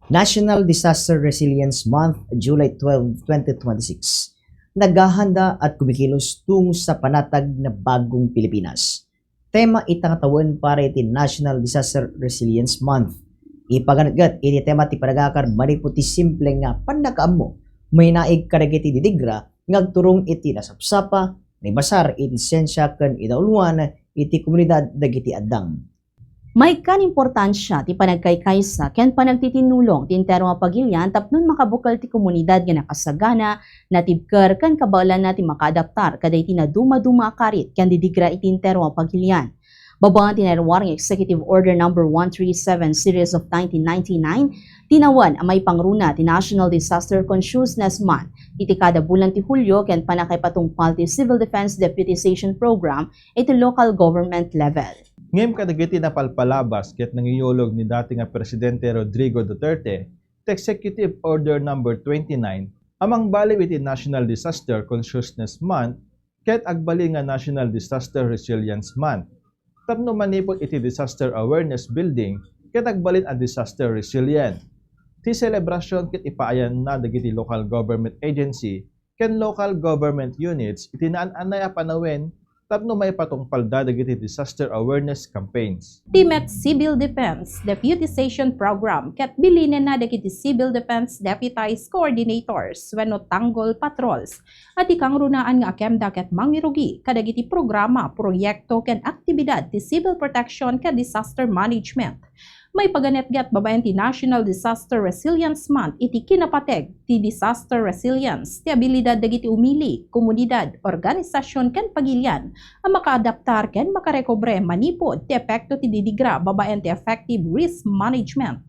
National Disaster Resilience Month, July 12, 2026. Naghahanda at kumikilos tungo sa panatag na bagong Pilipinas. Tema itangatawan para iti National Disaster Resilience Month. Ipaganatgat iti tema ti panagakar maniputi simple nga panakaammo. May naig karagiti didigra ngagturong iti nasapsapa ni basar iti sensya ken idauluan iti komunidad dagiti addang. May kanimportansya ti panagkaykaysa ken panagtitinulong ti entero nga pagilyan tapnon makabukal ti komunidad nga nakasagana natibker ken kabalan na ti makaadaptar kaday ti naduma-duma karit ken didigra iti entero nga pagilyan. Babaen ti naruwaring Executive Order No. 137 Series of 1999, tinawan ang may pangruna ti National Disaster Consciousness Month iti kada bulan ti Hulyo ken panakaypatungpal ti Civil Defense Deputization Program iti local government level. Ngem kadagiti na palpalabas ket nangiyolog ni dati nga Presidente Rodrigo Duterte, ti Executive Order No. 29, amang baliw iti National Disaster Consciousness Month ket agbali nga National Disaster Resilience Month. Tapno manipot iti Disaster Awareness Building ket agbalin a Disaster Resilient. Ti selebrasyon ket ipaayan na dagiti local government agency ken local government units iti naan-anay a panawen tapno may patungpalda dagiti disaster awareness campaigns. Timet Civil Defense Deputization Program ket bilinen na dagiti Civil Defense Deputized Coordinators wenno tanggol patrols at ikang runaan nga akemda ket mangirugi kadagiti programa, proyekto ken aktibidad ti civil protection ket disaster management. May paganetgat babaen ti National Disaster Resilience Month iti kinapateg ti disaster resilience ti abilidad dagiti umili, komunidad, organisasyon ken pagilyan ang makaadaptar ken makarekobre manipod ti epekto ti didigra babaen ti effective risk management.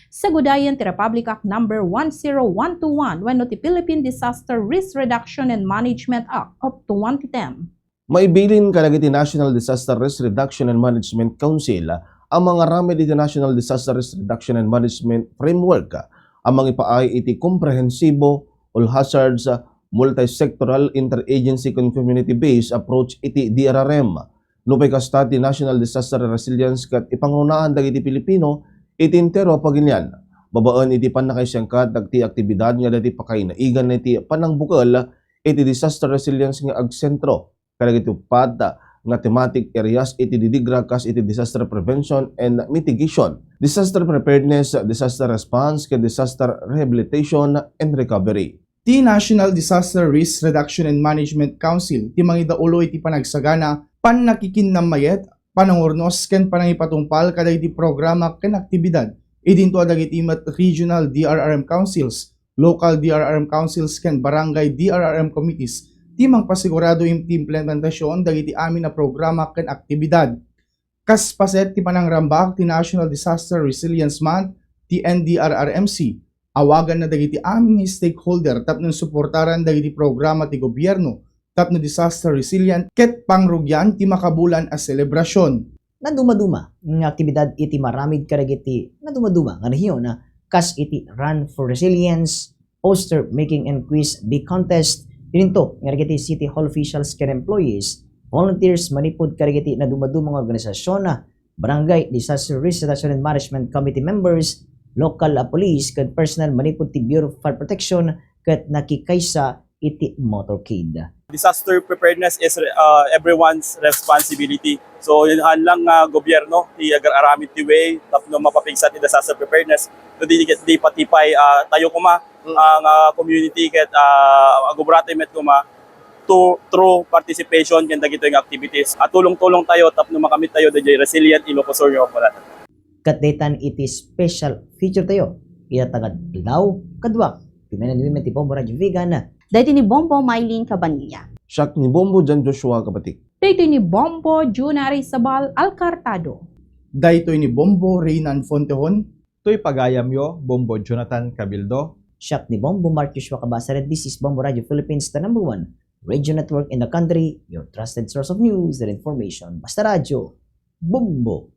Sagudayan ti Republic Act No. 10121 wenno ti Philippine Disaster Risk Reduction and Management Act of 2010. Maibilin kadagiti National Disaster Risk Reduction and Management Council ang mga ramid iti National Disaster Risk Reduction and Management Framework ang mga ipaay iti komprehensibo, all hazards, multi-sectoral, interagency and community-based approach iti DRRM. Lupay kasta ti National Disaster Resilience kat ipangunaan dagiti Pilipino iti entero pagilyan. Babaan iti panakaisangkat dagiti aktibidad nga dati pakainaigan iti panangbukal iti disaster resilience nga agsentro kadagiti upad nga thematic areas iti didigra kas iti disaster prevention and mitigation, disaster preparedness, disaster response, ken disaster rehabilitation and recovery. Ti National Disaster Risk Reduction and Management Council ti mangidaulo iti panagsagana pannakikinnamayet, panangurnos ken panangipatungpal kaday iti programa ken aktibidad idinto dagiti regional DRRM councils, local DRRM councils ken barangay DRRM committees ti mangpasigurado iti implementasyon dagiti amin na programa ken aktibidad. Kas paset ti panangrambak ti National Disaster Resilience Month ti NDRRMC. Awagan na dagiti amin stakeholder tapno suportaran dagiti programa ti gobyerno tapno disaster resilient ket pangrugyan ti makabulan a selebrasyon. Naduma-duma nga aktibidad iti maramid karagiti naduma-duma nga rehiyon na kas iti Run for Resilience, poster making and quiz big contest. Ininto, nga regiti City Hall officials ken employees, volunteers, manipod karigiti na dumadumang organisasyon na barangay, disaster risk reduction and management committee members, local police, ken personal manipod ti Bureau of Fire Protection, ket nakikaysa iti motorcade. Disaster preparedness is everyone's responsibility. So yun lang gobyerno, ti agar-aramid ti way, tapno mapapigsa ti disaster preparedness. So di patipay tayo kuma ang community ket agobrate met kuma through participation ken dagito yung activities. At tulong-tulong tayo tapno makamit tayo di resilient Ilocos Sur pala. Kat daytan iti special feature tayo. Itatagad daw kadwa. Pimenan women ti Bombo Radio Vegan. Dahito ni Bombo Mylene Cabanilla. Siak ni Bombo Jan Joshua Kapatik. Dito ni Bombo Junari Sabal Alcartado. Daytoy ni Bombo Reynan Fontehon. To'y pagayam yo, Bombo Jonathan Cabildo. Siak ni Bombo Marcus Wakabasaret. This is Bombo Radio Philippines, the #1 radio network in the country. Your trusted source of news and information. Basta Radio. Bombo.